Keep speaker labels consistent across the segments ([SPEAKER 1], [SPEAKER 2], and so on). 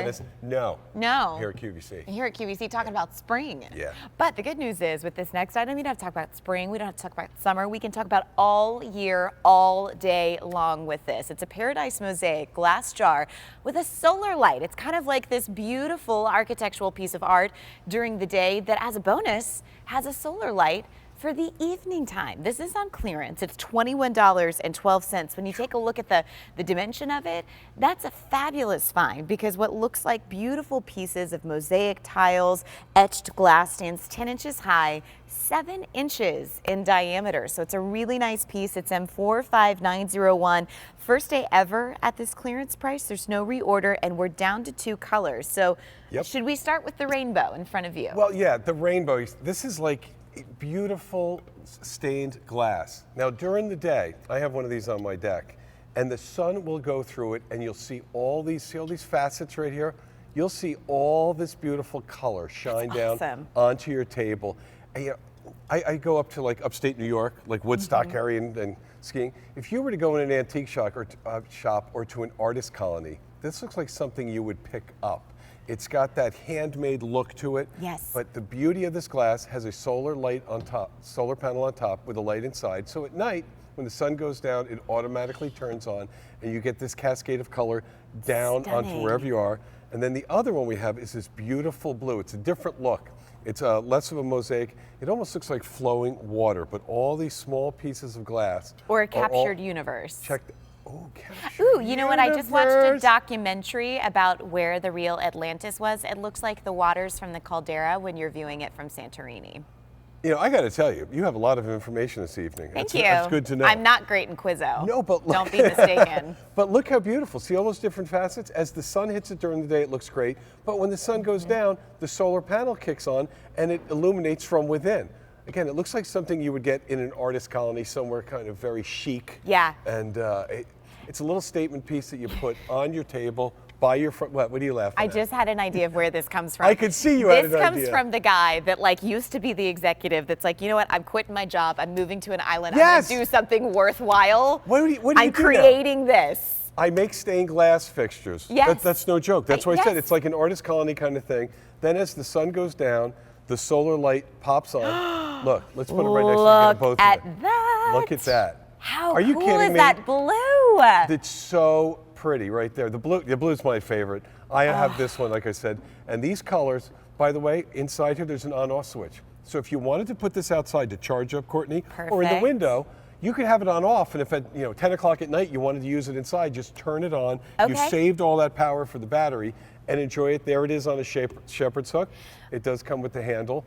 [SPEAKER 1] Janice. No.
[SPEAKER 2] No.
[SPEAKER 1] Here at QVC.
[SPEAKER 2] Here at QVC talking about spring.
[SPEAKER 1] Yeah.
[SPEAKER 2] But the good news is with this next item, you don't have to talk about spring. We don't have to talk about summer. We can talk about all year, all day long with this. It's a Paradise Mosaic glass jar with a solar light. It's kind of like this beautiful architectural piece of art during the day that, as a bonus, has a solar light for the evening time. This is on clearance. It's $21.12. When you take a look at the dimension of it, that's a fabulous find because what looks like beautiful pieces of mosaic tiles, etched glass stands 10 inches high, 7 inches in diameter. So it's a really nice piece. It's M45901. First day ever at this clearance price. There's no reorder and we're down to 2 colors. So should we start with the rainbow in front of you?
[SPEAKER 1] Well, yeah, the rainbow. This is like beautiful stained glass. Now during the day, I have one of these on my deck, and the sun will go through it, and you'll see all these facets right here. You'll see all this beautiful color shine down onto your table. And, I go up to like upstate New York, like Woodstock area and skiing. If you were to go in an antique shop or to an artist colony, this looks like something you would pick up. It's got that handmade look to it.
[SPEAKER 2] Yes.
[SPEAKER 1] But the beauty of this glass has a solar light on top, solar panel on top with a light inside. So at night, when the sun goes down, it automatically turns on and you get this cascade of color down onto wherever you are. And then the other one we have is this beautiful blue. It's a different look. It's less of a mosaic. It almost looks like flowing water, but all these small pieces of glass.
[SPEAKER 2] Or a captured universe.
[SPEAKER 1] Ooh,
[SPEAKER 2] you know what? I just watched a documentary about where the real Atlantis was. It looks like the waters from the caldera when you're viewing it from Santorini.
[SPEAKER 1] You know, I got to tell you, you have a lot of information this evening.
[SPEAKER 2] Thank you.
[SPEAKER 1] That's good to know.
[SPEAKER 2] I'm not great in Quizzo.
[SPEAKER 1] No, but look,
[SPEAKER 2] don't be mistaken.
[SPEAKER 1] But look how beautiful. See all those different facets? As the sun hits it during the day, it looks great. But when the sun goes down, the solar panel kicks on and it illuminates from within. Again, it looks like something you would get in an artist colony somewhere kind of very chic.
[SPEAKER 2] Yeah.
[SPEAKER 1] And it's a little statement piece that you put on your table by your front. What are you laughing at?
[SPEAKER 2] I just had an idea of where this comes from.
[SPEAKER 1] I could see you had an idea.
[SPEAKER 2] This comes from the guy that like used to be the executive that's like, you know what, I'm quitting my job. I'm moving to an island.
[SPEAKER 1] Yes.
[SPEAKER 2] I'm going to do something worthwhile.
[SPEAKER 1] What do you
[SPEAKER 2] I'm creating this.
[SPEAKER 1] I make stained glass fixtures.
[SPEAKER 2] Yes.
[SPEAKER 1] That's no joke. That's what I said. It's like an artist colony kind of thing. Then as the sun goes down, the solar light pops on. Look, let's put it right next to both of you.
[SPEAKER 2] Look at that.
[SPEAKER 1] Look at that.
[SPEAKER 2] How
[SPEAKER 1] Are you
[SPEAKER 2] cool
[SPEAKER 1] kidding
[SPEAKER 2] is
[SPEAKER 1] me?
[SPEAKER 2] that blue?
[SPEAKER 1] It's so pretty right there. The blue is my favorite. I have this one, like I said. And these colors, by the way, inside here there's an on-off switch. So if you wanted to put this outside to charge up, Courtney, or in the window, you could have it on off, and if at 10 o'clock at night you wanted to use it inside, just turn it on.
[SPEAKER 2] Okay.
[SPEAKER 1] You saved all that power for the battery and enjoy it. There it is on a shepherd's hook. It does come with the handle.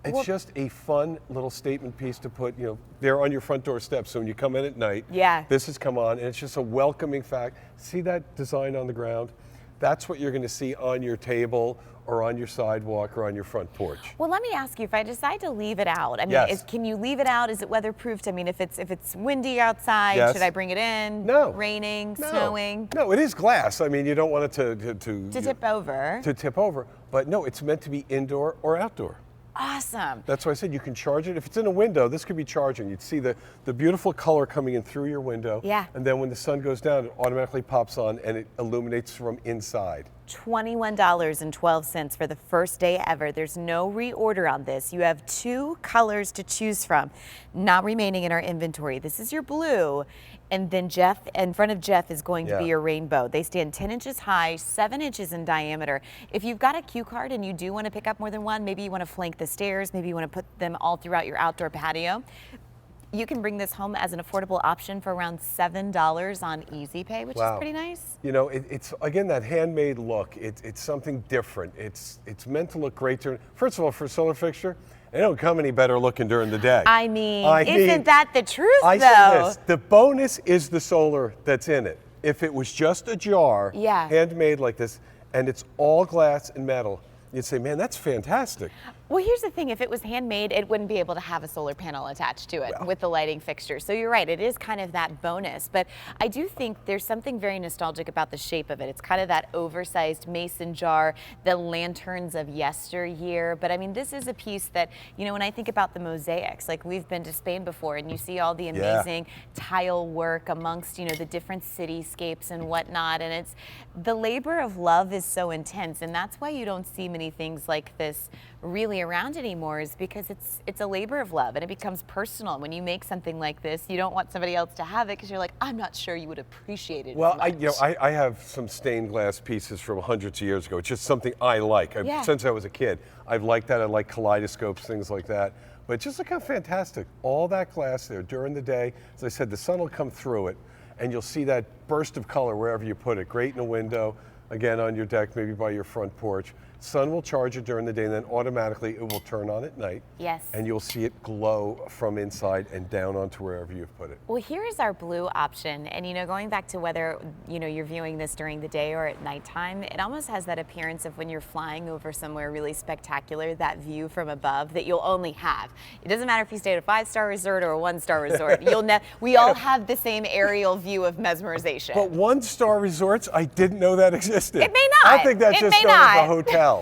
[SPEAKER 1] It's just a fun little statement piece to put, there on your front door steps. So when you come in at night, this has come on, and it's just a welcoming fact. See that design on the ground? That's what you're going to see on your table or on your sidewalk or on your front porch.
[SPEAKER 2] Well, let me ask you, if I decide to leave it out, I mean, can you leave it out? Is it weatherproofed? I mean, if it's windy outside, should I bring it in?
[SPEAKER 1] No.
[SPEAKER 2] Raining, snowing?
[SPEAKER 1] No, it is glass. I mean, you don't want it
[SPEAKER 2] to tip over.
[SPEAKER 1] To tip over. But no, it's meant to be indoor or outdoor.
[SPEAKER 2] Awesome.
[SPEAKER 1] That's why I said you can charge it. If it's in a window, this could be charging. You'd see the beautiful color coming in through your window.
[SPEAKER 2] Yeah.
[SPEAKER 1] And then when the sun goes down, it automatically pops on and it illuminates from inside.
[SPEAKER 2] $21.12 for the first day ever. There's no reorder on this. You have 2 colors to choose from, not remaining in our inventory. This is your blue, and then in front of Jeff is going to be your rainbow. They stand 10 inches high, 7 inches in diameter. If you've got a cue card and you do want to pick up more than one, maybe you want to flank the stairs, maybe you want to put them all throughout your outdoor patio, you can bring this home as an affordable option for around $7 on Easy Pay, which is pretty nice.
[SPEAKER 1] It's again that handmade look. It's something different. It's meant to look great. First of all, for a solar fixture, they don't come any better looking during the day.
[SPEAKER 2] I mean, isn't that the truth, though?
[SPEAKER 1] I say this, the bonus is the solar that's in it. If it was just a jar, handmade like this, and it's all glass and metal, you'd say, man, that's fantastic.
[SPEAKER 2] Well, here's the thing, if it was handmade, it wouldn't be able to have a solar panel attached to it
[SPEAKER 1] Well.
[SPEAKER 2] with the lighting fixture. So you're right, it is kind of that bonus. But I do think there's something very nostalgic about the shape of it. It's kind of that oversized mason jar, the lanterns of yesteryear. But I mean, this is a piece that, you know, when I think about the mosaics, like we've been to Spain before, and you see all the amazing tile work amongst, you know, the different cityscapes and whatnot. And it's, the labor of love is so intense. And that's why you don't see many things like this really around anymore, is because it's a labor of love and it becomes personal. When you make something like this, you don't want somebody else to have it because you're like, I'm not sure you would appreciate it.
[SPEAKER 1] Well,
[SPEAKER 2] as much.
[SPEAKER 1] I have some stained glass pieces from hundreds of years ago. It's just something I like.
[SPEAKER 2] Yeah.
[SPEAKER 1] Since I was a kid, I've liked that. I like kaleidoscopes, things like that. But just look how fantastic. All that glass there during the day. As I said, the sun will come through it and you'll see that burst of color wherever you put it. Great in a window, again on your deck, maybe by your front porch. Sun will charge it during the day and then automatically it will turn on at night.
[SPEAKER 2] Yes.
[SPEAKER 1] And you'll see it glow from inside and down onto wherever you've put it.
[SPEAKER 2] Well, here is our blue option. And, you know, going back to whether, you know, you're viewing this during the day or at nighttime, it almost has that appearance of when you're flying over somewhere really spectacular, that view from above that you'll only have. It doesn't matter if you stay at a 5-star resort or a 1-star resort. We all have the same aerial view of mesmerization.
[SPEAKER 1] But 1-star resorts, I didn't know that existed.
[SPEAKER 2] It may not.
[SPEAKER 1] I think that's
[SPEAKER 2] It
[SPEAKER 1] just
[SPEAKER 2] may
[SPEAKER 1] started as a
[SPEAKER 2] not.
[SPEAKER 1] hotel.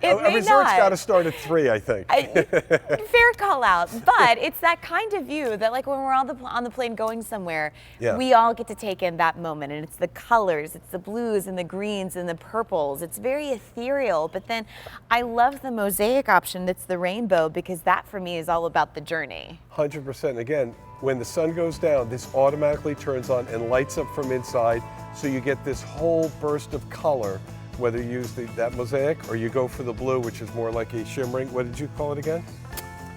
[SPEAKER 2] It
[SPEAKER 1] A
[SPEAKER 2] may
[SPEAKER 1] resort's
[SPEAKER 2] not.
[SPEAKER 1] got to start at 3, I think.
[SPEAKER 2] Fair call out, but it's that kind of view that, like, when we're on the plane going somewhere,
[SPEAKER 1] Yeah.
[SPEAKER 2] we all get to take in that moment, and it's the colors, it's the blues and the greens and the purples. It's very ethereal, but then I love the mosaic option that's the rainbow, because that for me is all about the journey.
[SPEAKER 1] 100%. Again, when the sun goes down, this automatically turns on and lights up from inside, so you get this whole burst of color, whether you use that mosaic or you go for the blue, which is more like a shimmering, what did you call it again?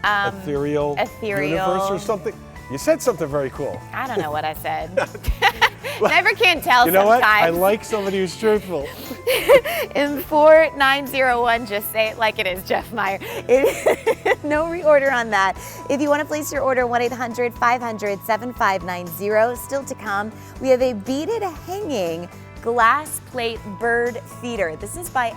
[SPEAKER 1] Ethereal universe or something? You said something very cool.
[SPEAKER 2] I don't know what I said. Never can tell
[SPEAKER 1] You know
[SPEAKER 2] sometimes.
[SPEAKER 1] what? I like somebody who's truthful.
[SPEAKER 2] In 4901, just say it like it is, Jeff Meyer. No reorder on that. If you want to place your order, 1-800-500-7590. Still to come, we have a beaded hanging glass plate bird feeder. This is by